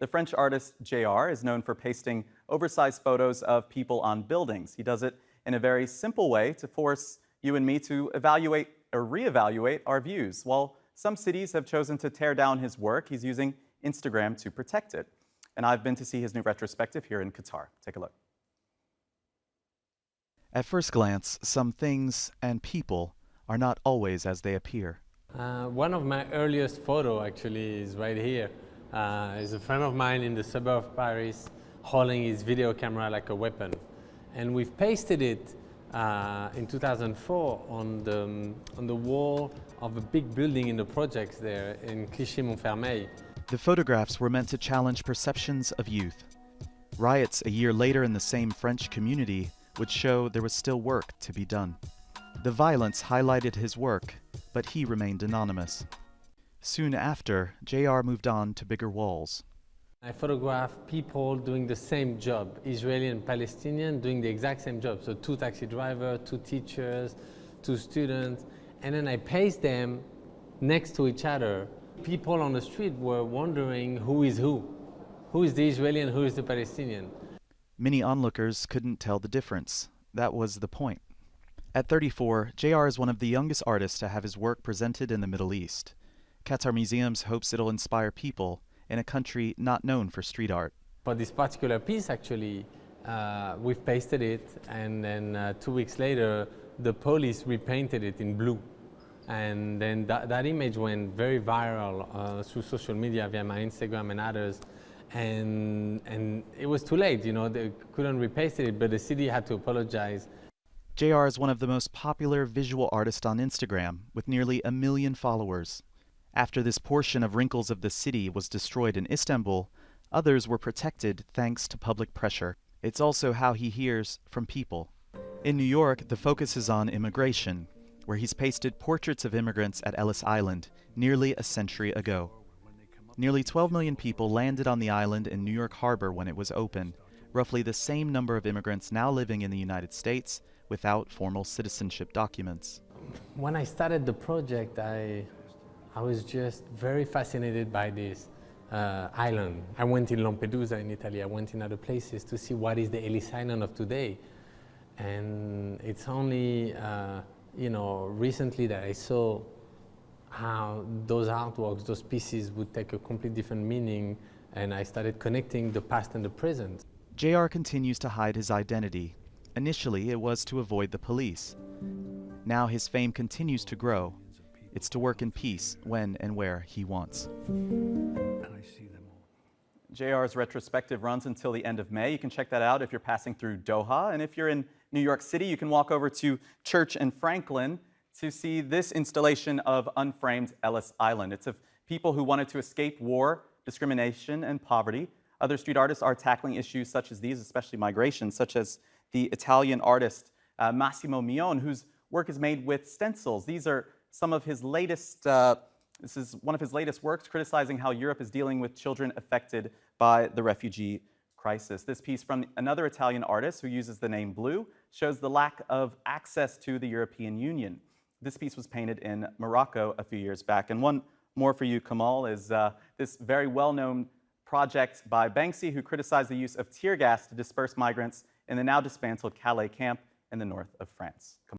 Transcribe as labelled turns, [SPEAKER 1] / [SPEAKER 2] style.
[SPEAKER 1] The French artist JR is known for pasting oversized photos of people on buildings. He does it in a very simple way to force you and me to evaluate or reevaluate our views. While some cities have chosen to tear down his work, he's using Instagram to protect it. And I've been to see his new retrospective here in Qatar. Take a look.
[SPEAKER 2] At first glance, some things and people are not always as they appear.
[SPEAKER 3] One of my earliest photos actually is right here. Is a friend of mine in the suburb of Paris holding his video camera like a weapon. And we've pasted it in 2004 on the wall of a big building in the projects there in Clichy-Montfermeil.
[SPEAKER 2] The photographs were meant to challenge perceptions of youth. Riots a year later in the same French community would show there was still work to be done. The violence highlighted his work, but he remained anonymous. Soon after, JR moved on to bigger walls.
[SPEAKER 3] I photographed people doing the same job, Israeli and Palestinian doing the exact same job. So 2 taxi drivers, 2 teachers, 2 students, and then I pasted them next to each other. People on the street were wondering who is who. Who is the Israeli and who is the Palestinian?
[SPEAKER 2] Many onlookers couldn't tell the difference. That was the point. At 34, JR is one of the youngest artists to have his work presented in the Middle East. Qatar Museums hopes it'll inspire people in a country not known for street art.
[SPEAKER 3] For this particular piece, actually, we've pasted it, and then 2 weeks later, the police repainted it in blue. And then that image went very viral through social media via my Instagram and others. And it was too late, you know, they couldn't repaste it, but the city had to apologize.
[SPEAKER 2] JR is one of the most popular visual artists on Instagram, with nearly 1 million followers. After this portion of Wrinkles of the City was destroyed in Istanbul, others were protected thanks to public pressure. It's also how he hears from people. In New York, the focus is on immigration, where he's pasted portraits of immigrants at Ellis Island nearly a century ago. Nearly 12 million people landed on the island in New York Harbor when it was open, roughly the same number of immigrants now living in the United States without formal citizenship documents.
[SPEAKER 3] When I started the project, I was just very fascinated by this island. I went in Lampedusa in Italy, I went in other places to see what is the Ellis Island of today. And it's only recently that I saw how those artworks, those pieces would take a completely different meaning, and I started connecting the past and the present.
[SPEAKER 2] JR continues to hide his identity. Initially, it was to avoid the police. Now his fame continues to grow. It's to work in peace when and where he wants.
[SPEAKER 1] JR's retrospective runs until the end of May. You can check that out if you're passing through Doha. And if you're in New York City, you can walk over to Church and Franklin to see this installation of Unframed Ellis Island. It's of people who wanted to escape war, discrimination, and poverty. Other street artists are tackling issues such as these, especially migration, such as the Italian artist Massimo Mion, whose work is made with stencils. These are some of his latest, this is one of his latest works criticizing how Europe is dealing with children affected by the refugee crisis. This piece from another Italian artist who uses the name Blue shows the lack of access to the European Union. This piece was painted in Morocco a few years back. And one more for you, Kamal, is this very well-known project by Banksy, who criticized the use of tear gas to disperse migrants in the now dismantled Calais camp in the north of France.